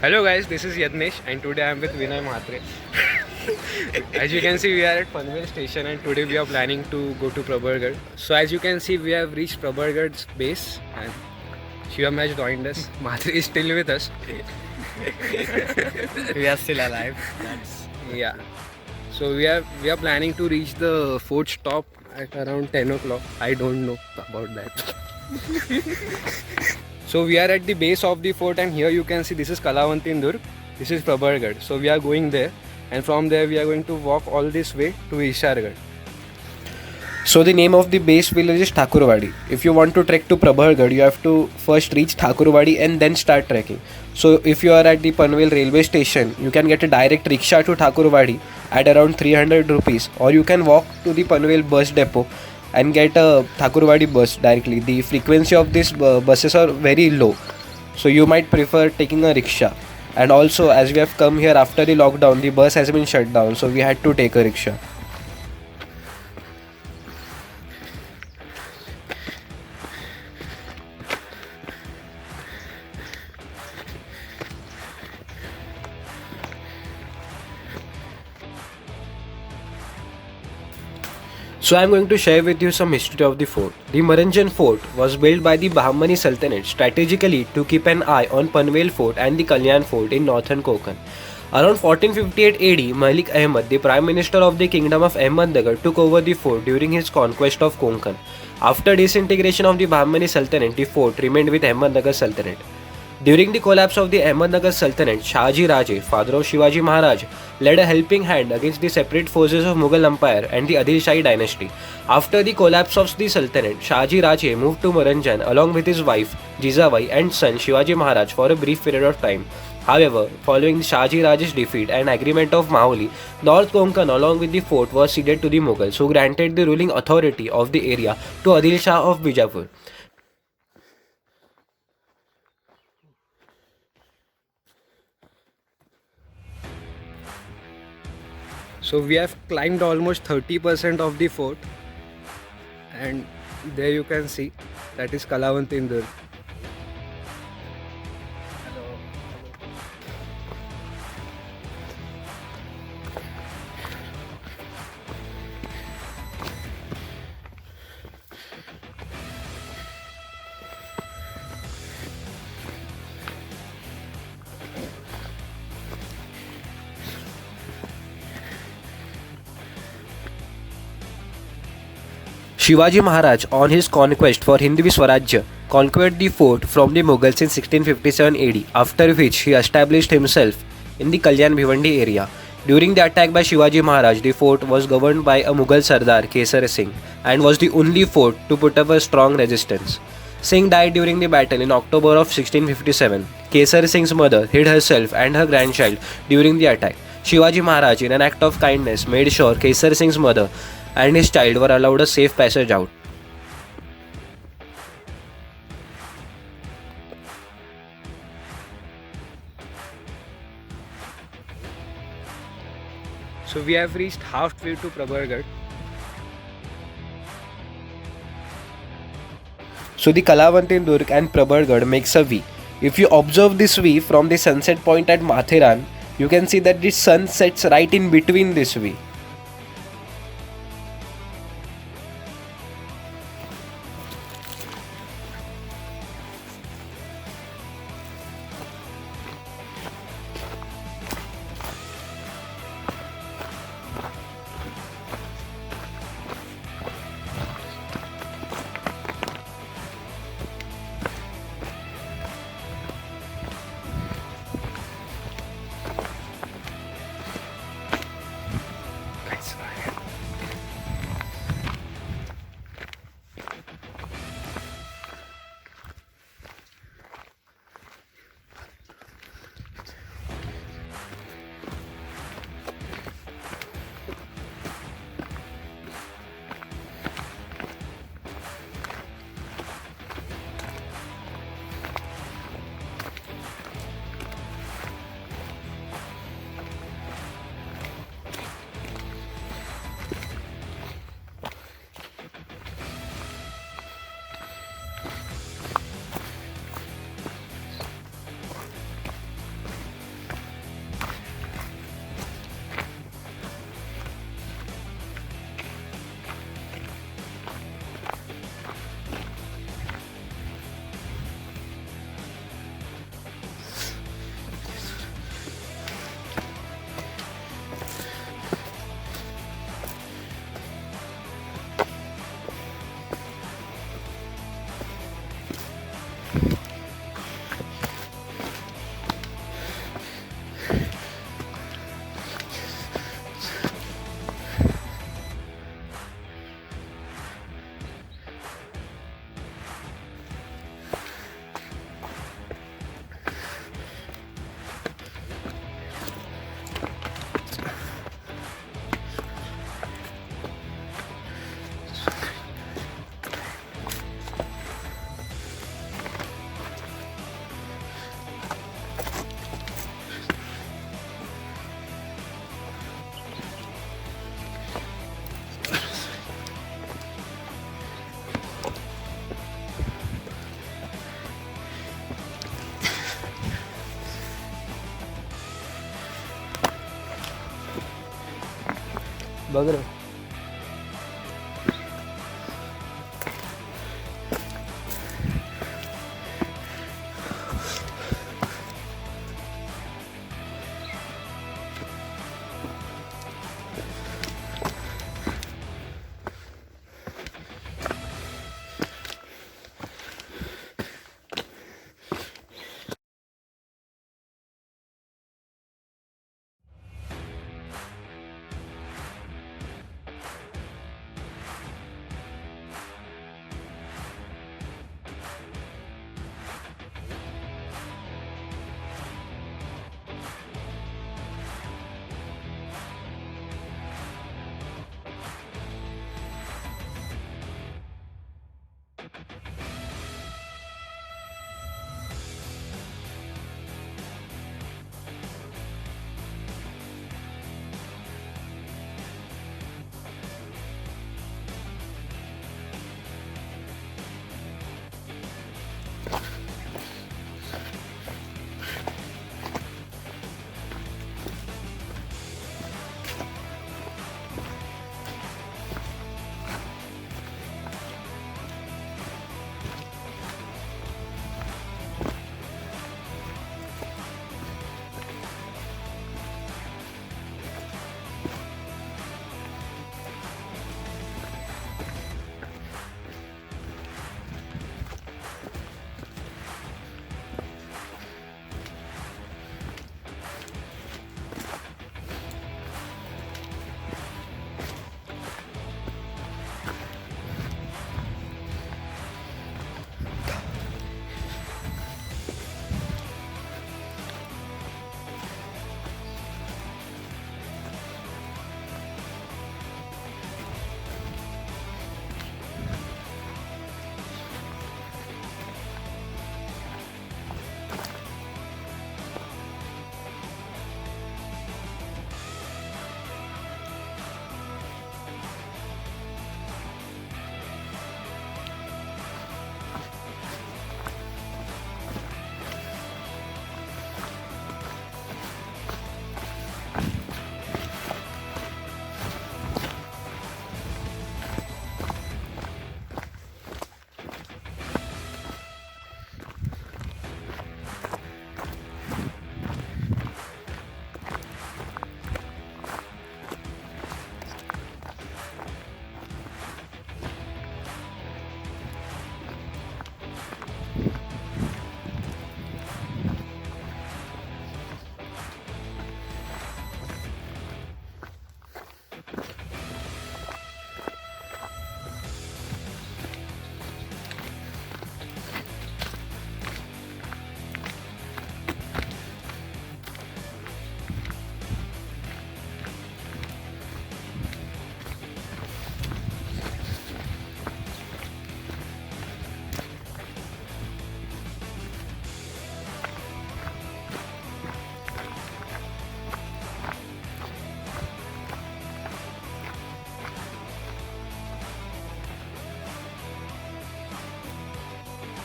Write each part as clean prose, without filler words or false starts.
Hello guys, this is Yadnesh and today I am with Vinay Mhatre. As you can see, we are at Panvel station and today we are planning to go to Prabhargarh. So as you can see, we have reached Prabhargarh's base and Shivam has joined us. Mhatre is still with us. We are still alive. That's Yeah. So we are planning to reach the fourth stop at around 10 o'clock. I don't know about that. So we are at the base of the fort and here you can see this is Kalavantin Durg. This is Prabhargarh. So we are going there and from there we are going to walk all this way to Ishargarh. So the name of the base village is Thakurwadi. If you want to trek to Prabhargarh, you have to first reach Thakurwadi and then start trekking. So if you are at the Panvel railway station, you can get a direct rickshaw to Thakurwadi at around 300 rupees, or you can walk to the Panvel bus depot and get a Thakurwadi bus directly. The frequency of these buses are very low, so you might prefer taking a rickshaw. And also, as we have come here after the lockdown, the bus has been shut down, so we had to take a rickshaw. So I am going to share with you some history of the fort. The Maranjan fort was built by the Bahmani Sultanate strategically to keep an eye on Panvel fort and the Kalyan fort in northern Konkan. Around 1458 AD, Malik Ahmad, the Prime Minister of the Kingdom of Ahmednagar, took over the fort during his conquest of Konkan. After disintegration of the Bahmani Sultanate, the fort remained with Ahmednagar Sultanate. During the collapse of the Ahmednagar Sultanate, Shahaji Raje, father of Shivaji Maharaj, led a helping hand against the separate forces of Mughal Empire and the Adil Shahi dynasty. After the collapse of the Sultanate, Shahaji Raje moved to Maranjan along with his wife, Jizabai, and son Shivaji Maharaj for a brief period of time. However, following Shahaji Raje's defeat and agreement of Maholi, North Konkan along with the fort was ceded to the Mughals, who granted the ruling authority of the area to Adil Shah of Bijapur. So we have climbed almost 30% of the fort and there you can see that is Kalavantin Durg. Shivaji Maharaj, on his conquest for Hindu Swarajya, conquered the fort from the Mughals in 1657 AD, after which he established himself in the Kalyan Bhiwandi area. During the attack by Shivaji Maharaj, the fort was governed by a Mughal Sardar, Kesar Singh, and was the only fort to put up a strong resistance. Singh died during the battle in October of 1657. Kesar Singh's mother hid herself and her grandchild during the attack. Shivaji Maharaj, in an act of kindness, made sure Kesar Singh's mother and his child were allowed a safe passage out. So we have reached halfway to Prabhargarh. So the Kalavantin Durg and Prabhargarh makes a V. If you observe this V from the sunset point at Mathiran, you can see that the sun sets right in between this V. बघ रे.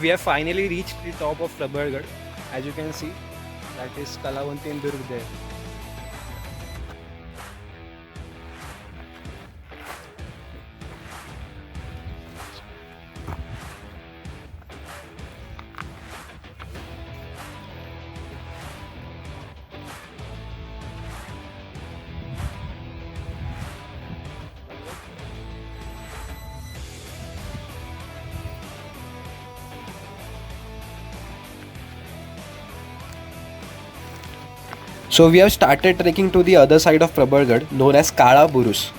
We have finally reached the top of Prabhargarh. As you can see, that is Kalavanti and Durg there. So we have started trekking to the other side of Prabhargarh, known as Kala Burus.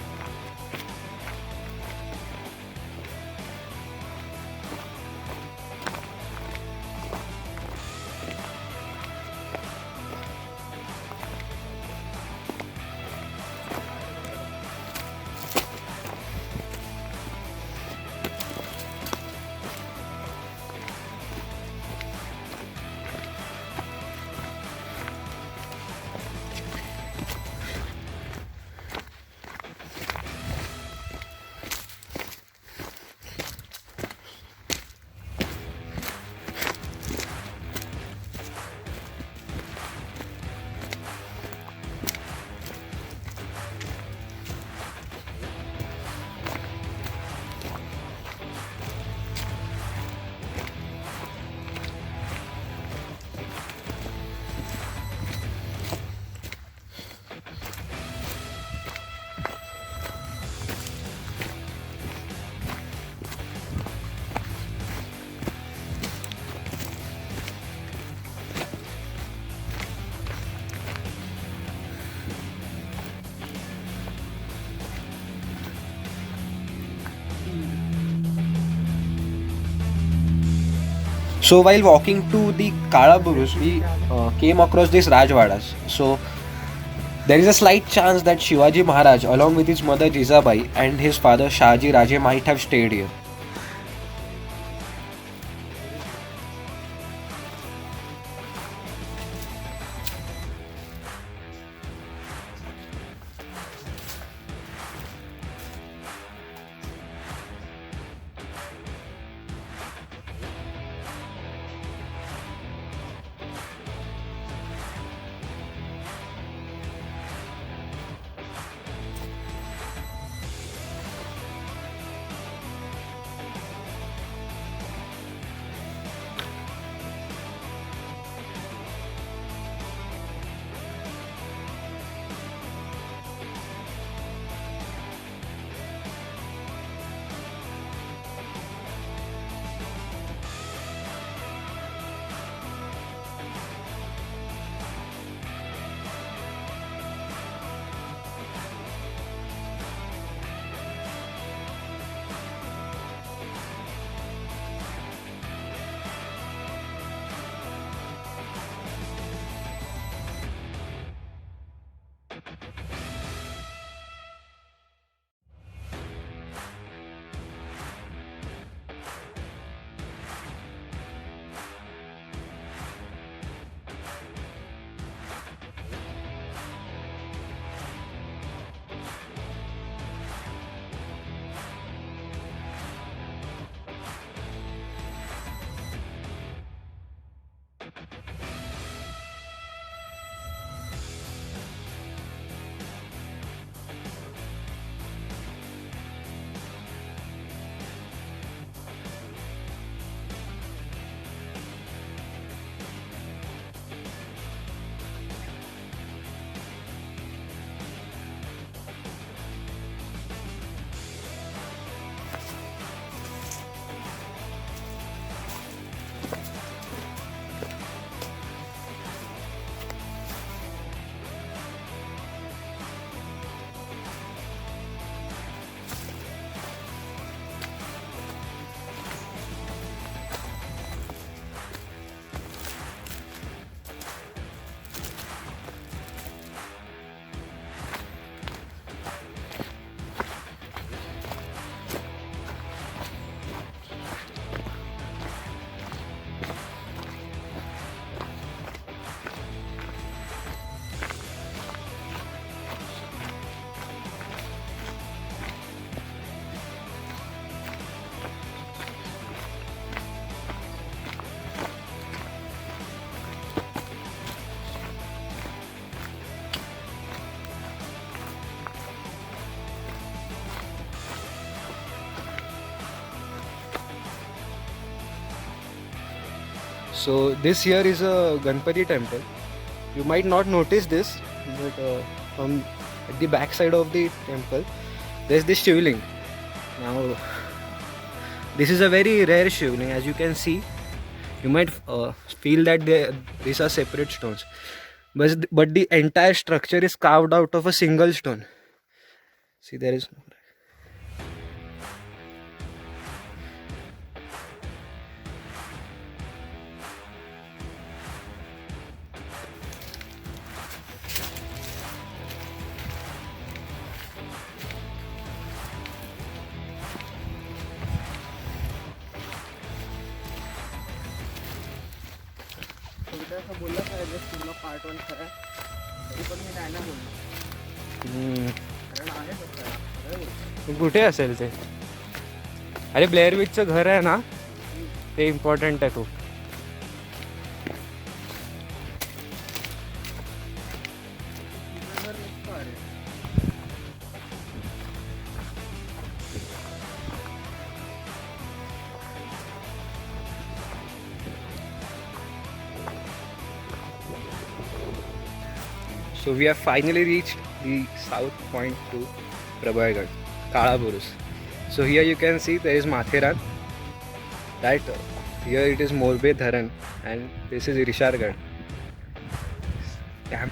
So while walking to the Kala Burus, we came across these Rajwadas. So there is a slight chance that Shivaji Maharaj, along with his mother Jizabai and his father Shahaji Raje, might have stayed here. So this here is a Ganpati temple. You might not notice this, but from at the back side of the temple, there's this Shivling. Now, this is a very rare Shivling. As you can see, you might feel that these are separate stones, but the entire structure is carved out of a single stone. See, there is. बोलला पूर्ण part 1 खरं तरी पण मी नाही ना बोललो कारण आहे कुठे असेल ते? अरे ब्लेअर विचचं घर आहे ना, ते इम्पॉर्टंट आहे खूप. So we have finally reached the south point to Prabhargarh, Kala Burus. So here you can see there is Matheran. That here it is Morbe Dharan, and this is Rishargarh. Damn.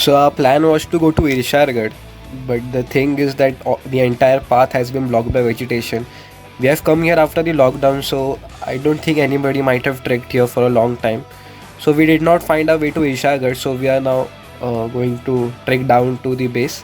So our plan was to go to Irshargarh, but the thing is that the entire path has been blocked by vegetation. We have come here after the lockdown, so I don't think anybody might have trekked here for a long time. So we did not find our way to Irshargarh, so we are now going to trek down to the base.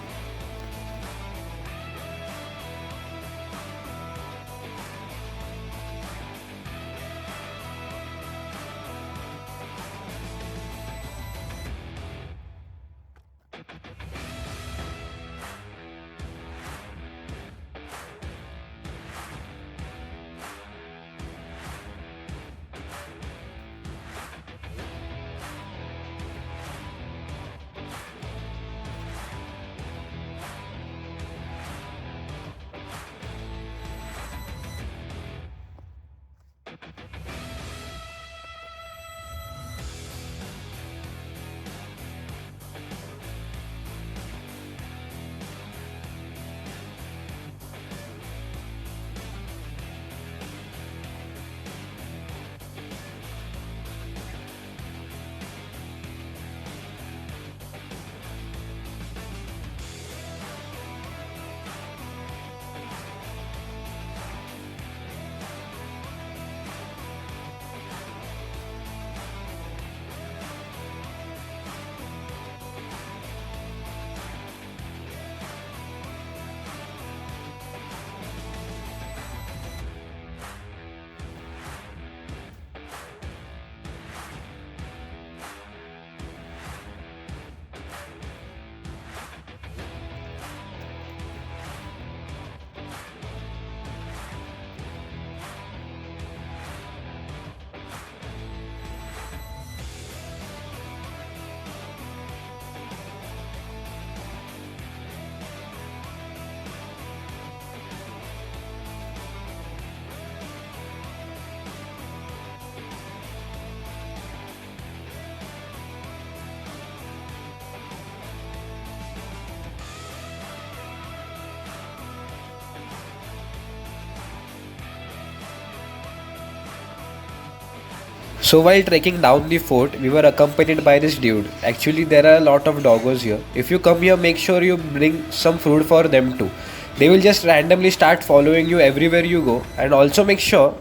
So while trekking down the fort, we were accompanied by this dude. Actually, there are a lot of doggos here. If you come here, make sure you bring some food for them too. They will just randomly start following you everywhere you go, and also make sure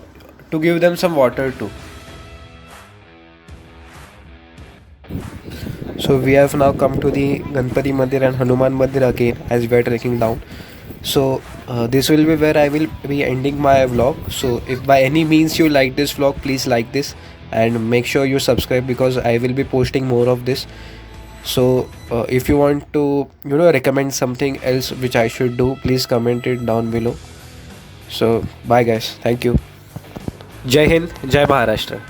to give them some water too. So we have now come to the Ganpati Mandir and Hanuman Mandir again as we are trekking down. So this will be where I will be ending my vlog. So if by any means you like this vlog, please like this and make sure you subscribe because I will be posting more of this. So if you want to recommend something else which I should do, please comment it down below. So bye guys, thank you. Jai Hind, Jai Maharashtra.